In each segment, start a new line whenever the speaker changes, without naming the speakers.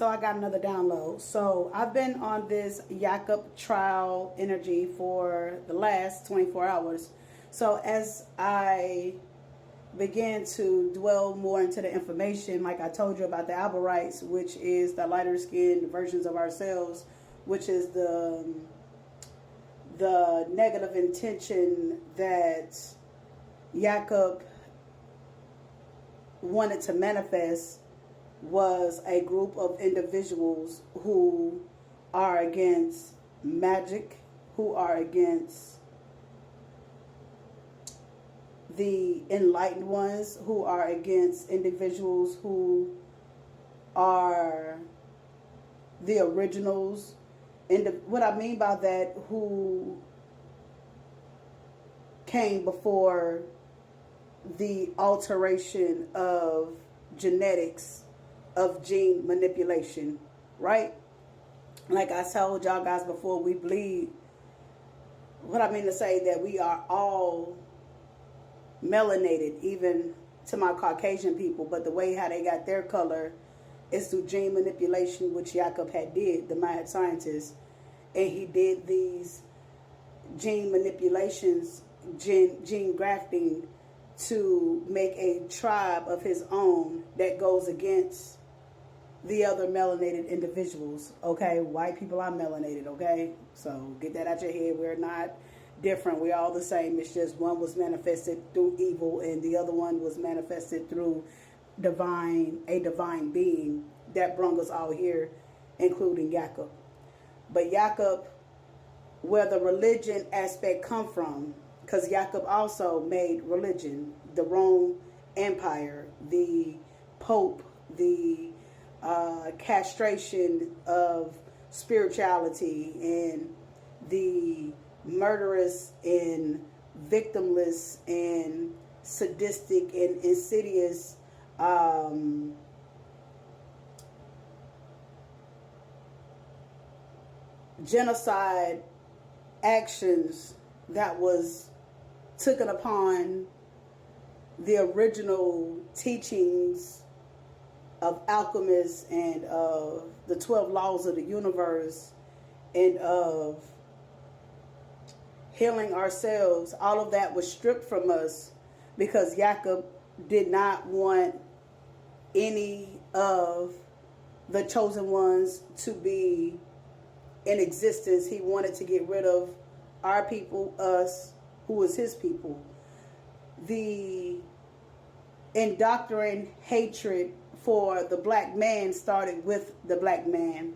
So I got another download. So I've been on this Jakob trial energy for the last 24 hours. So as I began to dwell more into the information, like I told you about the Alberites, which is the lighter skinned versions of ourselves, which is the negative intention that Jakob wanted to manifest, was a group of individuals who are against magic, who are against the enlightened ones, who are against individuals who are the originals. And what I mean by that, who came before the alteration of genetics, of gene manipulation, right? Like I told y'all guys before, we bleed. What I mean to say that we are all melanated, even to my Caucasian people, but the way how they got their color is through gene manipulation, which Jakob had did, the mad scientist, and he did these gene manipulations, gene grafting, to make a tribe of his own that goes against the other melanated individuals. Okay, white people are melanated. Okay, so get that out your head. We're not different. We're all the same. It's just one was manifested through evil and the other one was manifested through a divine being that brought us all here, including Jakob. But Jakob, where the religion aspect come from, because Jakob also made religion, the Rome Empire, the Pope, the castration of spirituality, and the murderous and victimless and sadistic and insidious genocide actions that was taken upon the original teachings of alchemists and of the 12 laws of the universe and of healing ourselves. All of that was stripped from us because Jakob did not want any of the chosen ones to be in existence. He wanted to get rid of our people, us, who was his people. The indoctrinating hatred for the black man started with the black man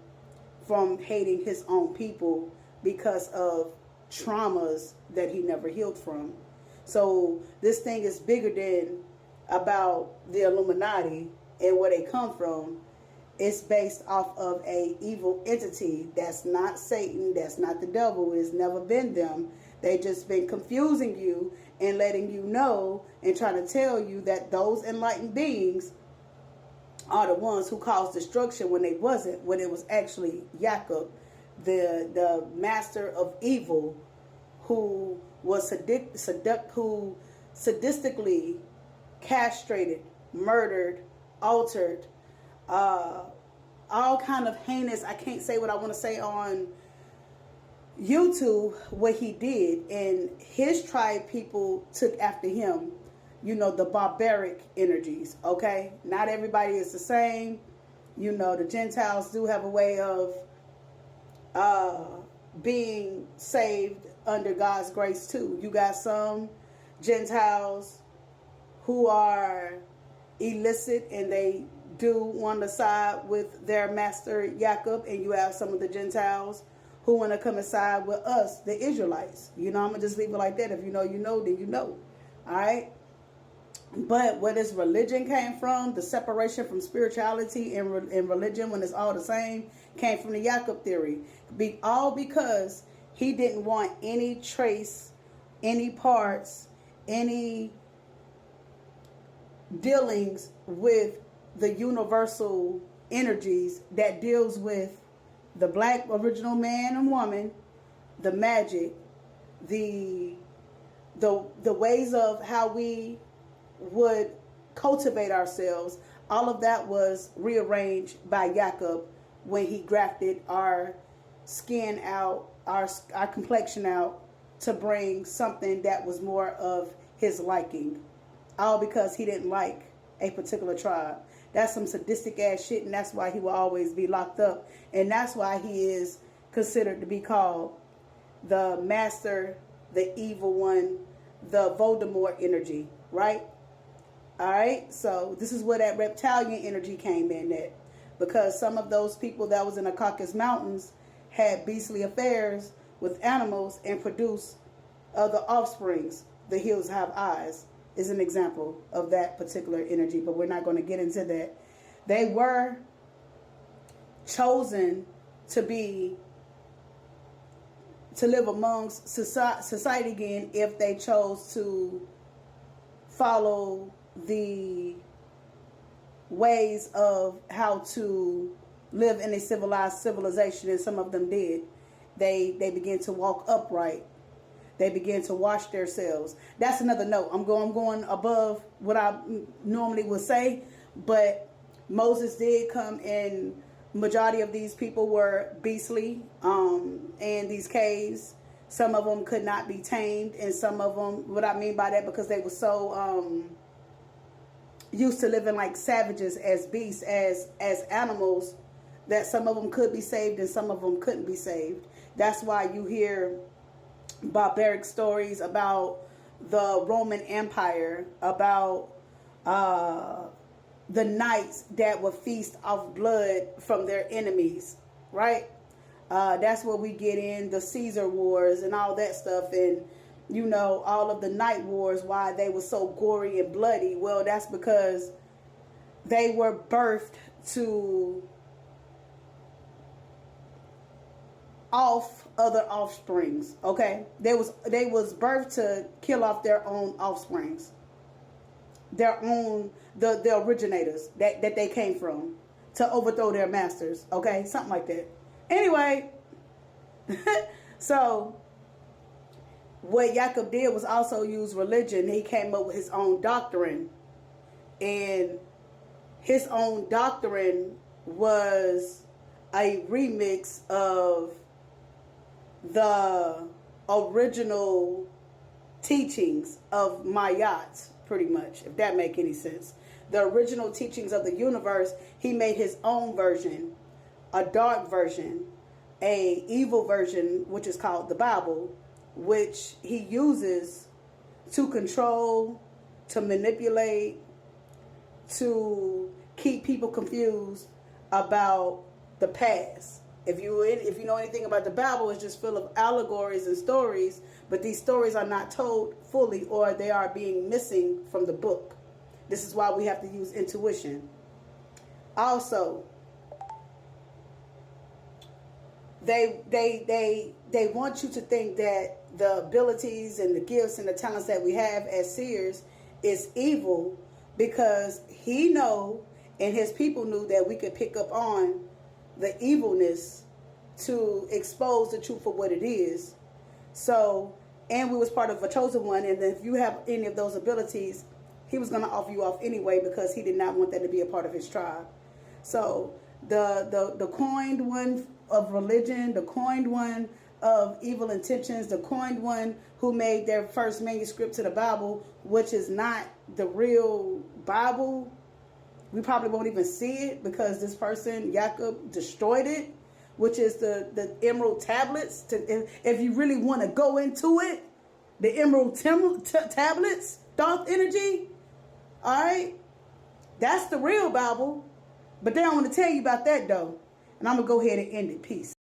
from hating his own people because of traumas that he never healed from. So this thing is bigger than about the Illuminati and where they come from. It's based off of a evil entity that's not Satan, that's not the devil. It's never been them. They just been confusing you and letting you know and trying to tell you that those enlightened beings are the ones who caused destruction when they wasn't, when it was actually Jakob, the master of evil, who was who sadistically castrated, murdered, altered, all kind of heinous. I can't say what I want to say on YouTube, what he did, and his tribe people took after him. You know, the barbaric energies. Okay, not everybody is the same. You know, the Gentiles do have a way of being saved under God's grace too. You got some Gentiles who are illicit and they do want to side with their master Jakob, and you have some of the Gentiles who want to come and side with us, the Israelites. You know, I'm gonna just leave it like that. If you know, you know, then you know. All right. But where this religion came from, the separation from spirituality and religion, when it's all the same, came from the Jakob theory. All because he didn't want any trace, any parts, any dealings with the universal energies that deals with the black original man and woman, the magic, the ways of how we would cultivate ourselves, All of that was rearranged by Jacob when he grafted our skin out, our complexion out, to bring something that was more of his liking. All because he didn't like a particular tribe. That's some sadistic ass shit, and that's why he will always be locked up. And that's why he is considered to be called the master, the evil one, the Voldemort energy, right? All right, so this is where that reptilian energy came in at, because some of those people that was in the Caucasus Mountains had beastly affairs with animals and produced other offsprings. The hills have eyes is an example of that particular energy, but we're not going to get into that. They were chosen to live amongst society again if they chose to follow the ways of how to live in a civilized civilization, and some of them did. They began to walk upright. They began to wash themselves. That's another note. I'm going above what I normally would say, but Moses did come, and majority of these people were beastly in these caves. Some of them could not be tamed, and some of them, what I mean by that, because they were so used to living like savages, as beasts, as animals, that some of them could be saved and some of them couldn't be saved. That's why you hear barbaric stories about the Roman Empire, about the knights that would feast off blood from their enemies, right? That's where we get in the Caesar Wars and all that stuff, and you know, all of the night wars, why they were so gory and bloody. Well, that's because they were birthed to off other offsprings. Okay, they was birthed to kill off their own offsprings, their own the originators that they came from, to overthrow their masters. Okay, something like that. Anyway, so what Jacob did was also use religion. He came up with his own doctrine, and his own doctrine was a remix of the original teachings of Mayat, pretty much, if that make any sense. The original teachings of the universe, he made his own version, a dark version, a evil version, which is called the Bible, which he uses to control, to manipulate, to keep people confused about the past. If you know anything about the Bible, it's just full of allegories and stories, but these stories are not told fully, or they are being missing from the book. This is why we have to use intuition. Also, they want you to think that the abilities and the gifts and the talents that we have as seers is evil, because he know and his people knew that we could pick up on the evilness to expose the truth for what it is. So, and we was part of a chosen one, and if you have any of those abilities, he was going to offer you off anyway, because he did not want that to be a part of his tribe. So the coined one of religion, the coined one of evil intentions, the coined one who made their first manuscript to the Bible, which is not the real Bible. We probably won't even see it, because this person, Jacob, destroyed it, which is the emerald tablets. If you really want to go into it, the emerald tablets, dark energy, all right? That's the real Bible. But they don't want to tell you about that, though. And I'm going to go ahead and end it. Peace.